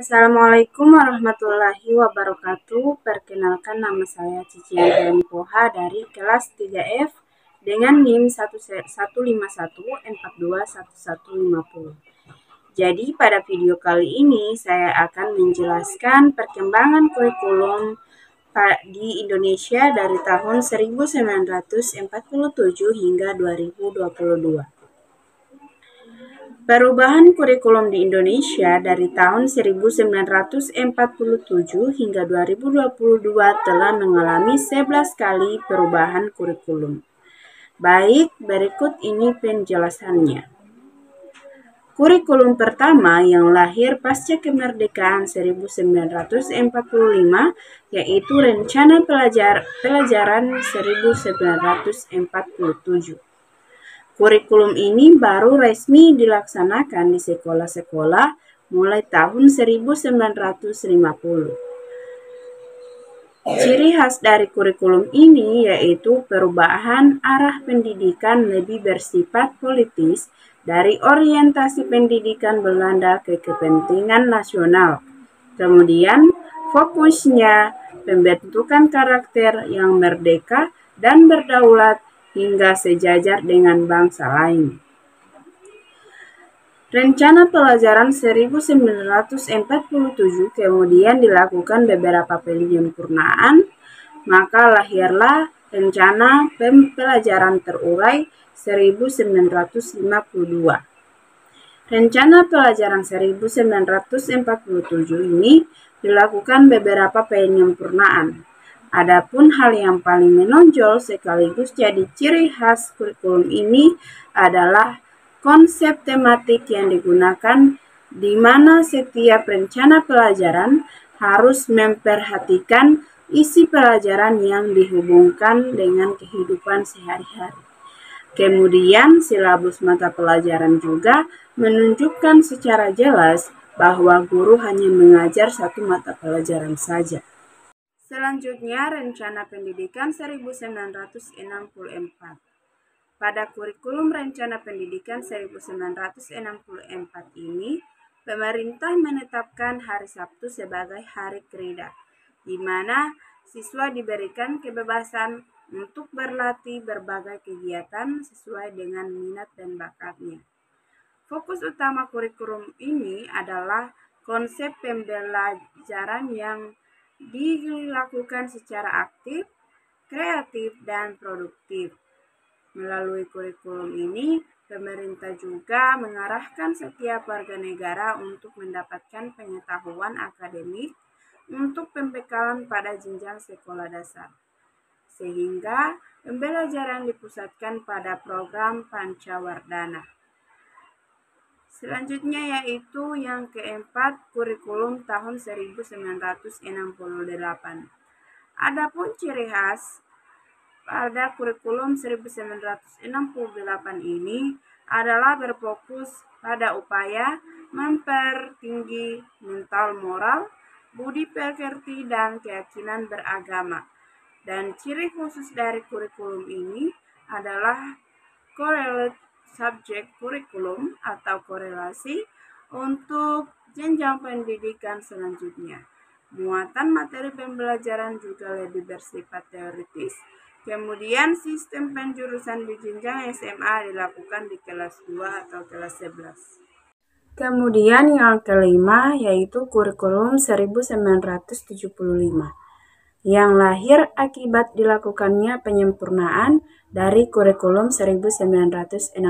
Assalamualaikum warahmatullahi wabarakatuh. Perkenalkan, nama saya Cici Andriani Poha dari kelas 3F dengan NIM 151421150. Jadi pada video kali ini saya akan menjelaskan perkembangan kurikulum di Indonesia dari tahun 1947 hingga 2022. Perubahan kurikulum di Indonesia dari tahun 1947 hingga 2022 telah mengalami 11 kali perubahan kurikulum. Baik, berikut ini penjelasannya. Kurikulum pertama yang lahir pasca kemerdekaan 1945 yaitu Rencana Pelajaran 1947. Kurikulum ini baru resmi dilaksanakan di sekolah-sekolah mulai tahun 1950. Ciri khas dari kurikulum ini yaitu perubahan arah pendidikan lebih bersifat politis dari orientasi pendidikan Belanda ke kepentingan nasional. Kemudian fokusnya pembentukan karakter yang merdeka dan berdaulat hingga sejajar dengan bangsa lain. Rencana Pelajaran 1947 kemudian dilakukan beberapa penyempurnaan, maka lahirlah Rencana Pelajaran Terurai 1952. Rencana Pelajaran 1947 ini dilakukan beberapa penyempurnaan. Adapun hal yang paling menonjol sekaligus jadi ciri khas kurikulum ini adalah konsep tematik yang digunakan, di mana setiap rencana pelajaran harus memperhatikan isi pelajaran yang dihubungkan dengan kehidupan sehari-hari. Kemudian silabus mata pelajaran juga menunjukkan secara jelas bahwa guru hanya mengajar satu mata pelajaran saja. Selanjutnya, Rencana Pendidikan 1964. Pada kurikulum Rencana Pendidikan 1964 ini, pemerintah menetapkan hari Sabtu sebagai hari kerja, di mana siswa diberikan kebebasan untuk berlatih berbagai kegiatan sesuai dengan minat dan bakatnya. Fokus utama kurikulum ini adalah konsep pembelajaran yang dilakukan secara aktif, kreatif, dan produktif. Melalui kurikulum ini, pemerintah juga mengarahkan setiap warga negara untuk mendapatkan pengetahuan akademik untuk pembekalan pada jenjang sekolah dasar, sehingga pembelajaran dipusatkan pada program Pancawardhana. Selanjutnya yaitu yang keempat, kurikulum tahun 1968. Adapun ciri khas pada kurikulum 1968 ini adalah berfokus pada upaya mempertinggi mental moral, budi pekerti, dan keyakinan beragama. Dan ciri khusus dari kurikulum ini adalah correlate subject kurikulum atau korelasi untuk jenjang pendidikan selanjutnya. Muatan materi pembelajaran juga lebih bersifat teoritis. Kemudian sistem penjurusan di jenjang SMA dilakukan di kelas 2 atau kelas 11. Kemudian yang kelima yaitu kurikulum 1975. Yang lahir akibat dilakukannya penyempurnaan dari kurikulum 1968.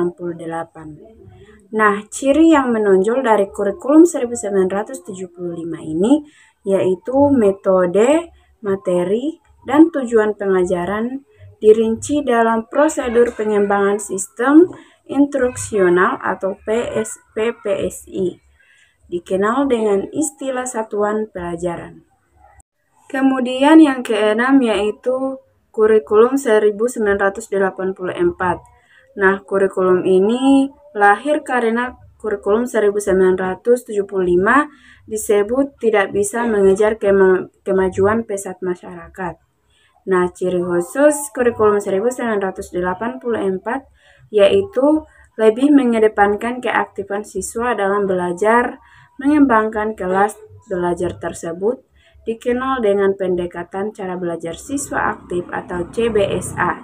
Nah, ciri yang menonjol dari kurikulum 1975 ini yaitu metode, materi, dan tujuan pengajaran dirinci dalam prosedur pengembangan sistem instruksional atau PSI, dikenal dengan istilah satuan pelajaran. Kemudian yang keenam yaitu kurikulum 1984. Nah, kurikulum ini lahir karena kurikulum 1975 disebut tidak bisa mengejar kemajuan pesat masyarakat. Nah, ciri khusus kurikulum 1984 yaitu lebih mengedepankan keaktifan siswa dalam belajar, mengembangkan kelas belajar tersebut dikenal dengan pendekatan cara belajar siswa aktif atau CBSA.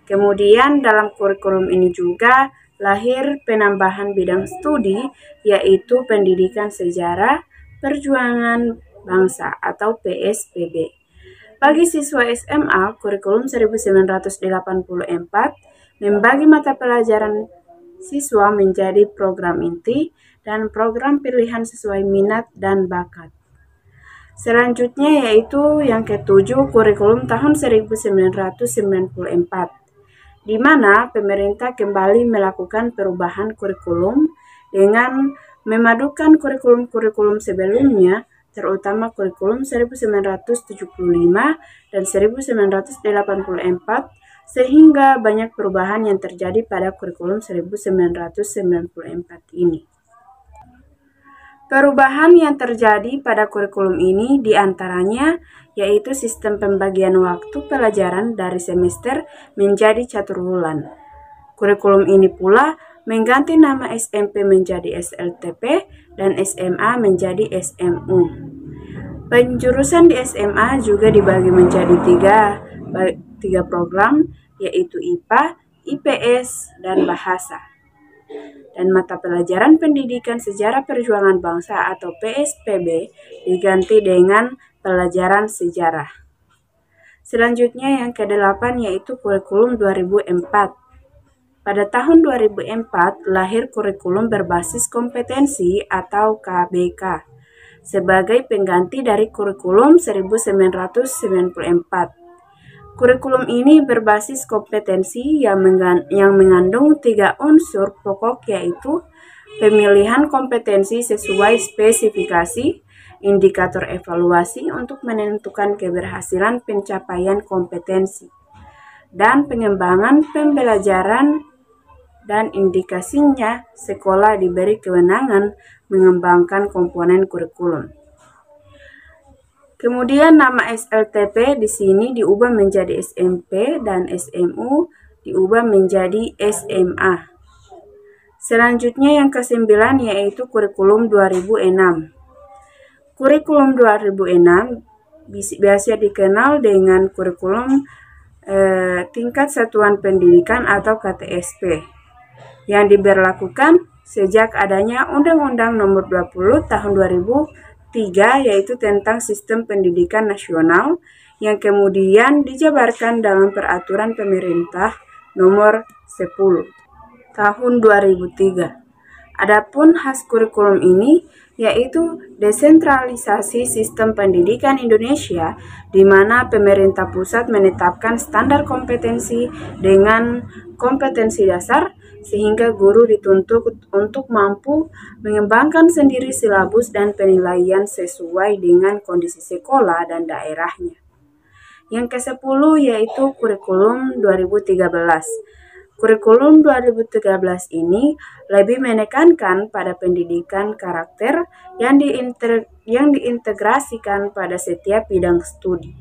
Kemudian dalam kurikulum ini juga lahir penambahan bidang studi, yaitu pendidikan sejarah perjuangan bangsa atau PSPB. Bagi siswa SMA, kurikulum 1984 membagi mata pelajaran siswa menjadi program inti dan program pilihan sesuai minat dan bakat. Selanjutnya yaitu yang ketujuh, kurikulum tahun 1994, di mana pemerintah kembali melakukan perubahan kurikulum dengan memadukan kurikulum-kurikulum sebelumnya, terutama kurikulum 1975 dan 1984, sehingga banyak perubahan yang terjadi pada kurikulum 1994 ini. Perubahan yang terjadi pada kurikulum ini diantaranya yaitu sistem pembagian waktu pelajaran dari semester menjadi catur bulan. Kurikulum ini pula mengganti nama SMP menjadi SLTP dan SMA menjadi SMU. Penjurusan di SMA juga dibagi menjadi tiga program, yaitu IPA, IPS, dan Bahasa. Dan mata pelajaran pendidikan sejarah perjuangan bangsa atau PSPB diganti dengan pelajaran sejarah. Selanjutnya yang ke-8 yaitu kurikulum 2004. Pada tahun 2004 lahir kurikulum berbasis kompetensi atau KBK sebagai pengganti dari kurikulum 1994. Kurikulum ini berbasis kompetensi yang mengandung 3 unsur pokok, yaitu pemilihan kompetensi sesuai spesifikasi, indikator evaluasi untuk menentukan keberhasilan pencapaian kompetensi, dan pengembangan pembelajaran dan indikasinya sekolah diberi kewenangan mengembangkan komponen kurikulum. Kemudian nama SLTP di sini diubah menjadi SMP dan SMU diubah menjadi SMA. Selanjutnya yang ke-9 yaitu kurikulum 2006. Kurikulum 2006 biasa dikenal dengan kurikulum tingkat satuan pendidikan atau KTSP yang diberlakukan sejak adanya Undang-Undang Nomor 20 Tahun 2003 yaitu tentang Sistem Pendidikan Nasional yang kemudian dijabarkan dalam Peraturan Pemerintah Nomor 10 Tahun 2003. Adapun khas kurikulum ini yaitu desentralisasi sistem pendidikan Indonesia, di mana pemerintah pusat menetapkan standar kompetensi dengan kompetensi dasar, sehingga guru dituntut untuk mampu mengembangkan sendiri silabus dan penilaian sesuai dengan kondisi sekolah dan daerahnya. Yang ke-10 yaitu kurikulum 2013. Kurikulum 2013 ini lebih menekankan pada pendidikan karakter yang diintegrasikan pada setiap bidang studi.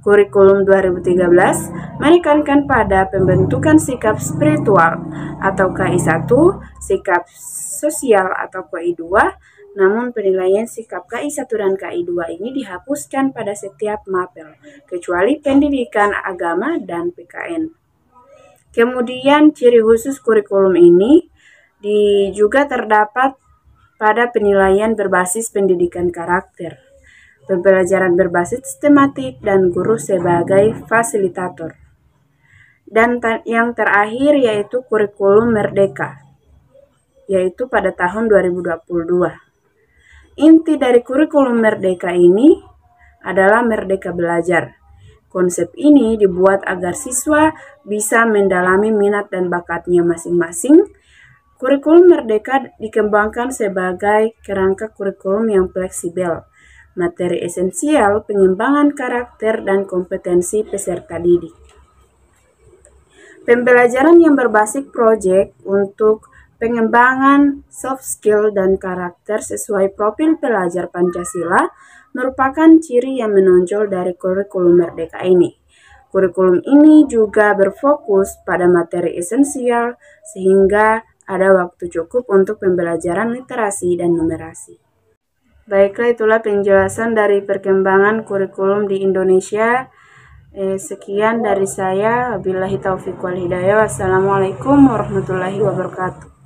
Kurikulum 2013 menekankan pada pembentukan sikap spiritual atau KI1, sikap sosial atau KI2, namun penilaian sikap KI1 dan KI2 ini dihapuskan pada setiap mapel, kecuali pendidikan agama dan PKN. Kemudian ciri khusus kurikulum ini juga terdapat pada penilaian berbasis pendidikan karakter, pembelajaran berbasis sistematik, dan guru sebagai fasilitator. Dan yang terakhir yaitu kurikulum merdeka, yaitu pada tahun 2022. Inti dari kurikulum merdeka ini adalah merdeka belajar. Konsep ini dibuat agar siswa bisa mendalami minat dan bakatnya masing-masing. Kurikulum merdeka dikembangkan sebagai kerangka kurikulum yang fleksibel, materi esensial, pengembangan karakter, dan kompetensi peserta didik. Pembelajaran yang berbasis proyek untuk pengembangan soft skill dan karakter sesuai profil pelajar Pancasila merupakan ciri yang menonjol dari kurikulum merdeka ini. Kurikulum ini juga berfokus pada materi esensial sehingga ada waktu cukup untuk pembelajaran literasi dan numerasi. Baiklah, itulah penjelasan dari perkembangan kurikulum di Indonesia. Sekian dari saya. Wabillahi taufiq wal hidayah. Wassalamualaikum warahmatullahi wabarakatuh.